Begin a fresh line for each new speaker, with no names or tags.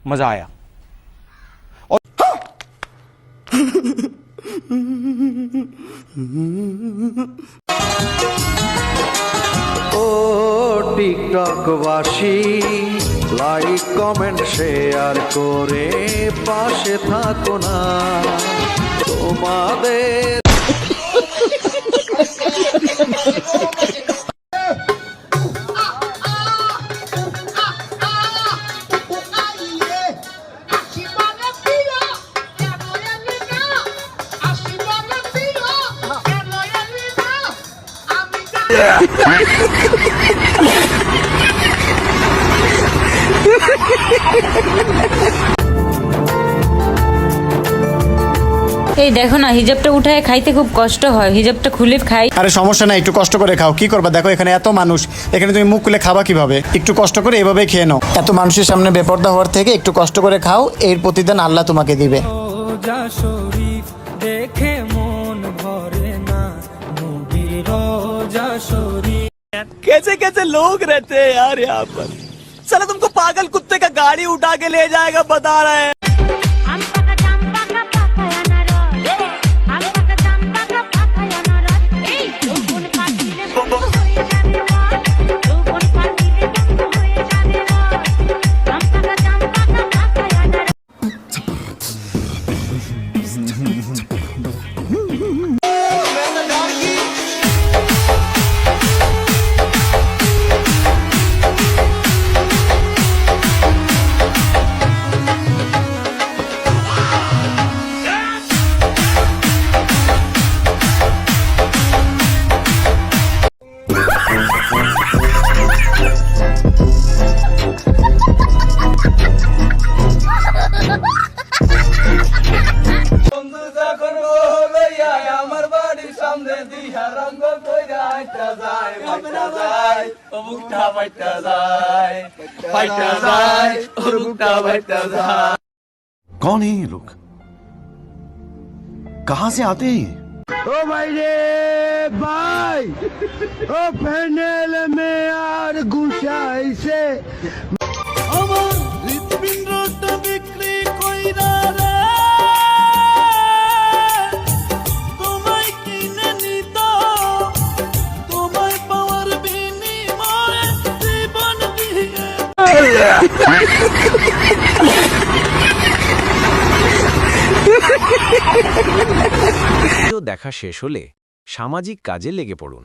मजा आया।
ও টিকটকবাসী, like comment share করে পাশে থাকো না তোমাদের।
এই দেখো না, হিজাবটা উঠায় খাইতে খুব কষ্ট হয়, হিজাবটা খুলে খাই।
আরে সমস্যা নাই, একটু কষ্ট করে খাও। কি করবা, দেখো এখানে এত মানুষ, এখানে তুমি মুখ খুলে খাবা কিভাবে? একটু কষ্ট করে এভাবে খেয়ে নাও। এত মানুষের সামনে বেপরদা হওয়ার থেকে একটু কষ্ট করে খাও, এর প্রতিদান আল্লাহ তোমাকে দিবে।
রোজা শরীফ দেখে মন ভরে না, নবীর রোজা শরীফ।
कैसे कैसे लोग रहते हैं यार यहाँ पर। साला तुमको पागल कुत्ते का गाड़ी उठा के ले जाएगा बता रहे हैं।
कौन है ये लोग, कहां से आते हैं?
ও ভাই রে ভাই, ও প্যানেল মে আর গুছাইছে
আমার হৃৎপিণ্ডটা বিক্রি কইরা রে তোমায় কিনে নিত, তোমায় পাওয়ার বিনিময়ে জীবন দিয়ে।
দেখা শেষ হলে সামাজিক কাজে লেগে পড়ুন।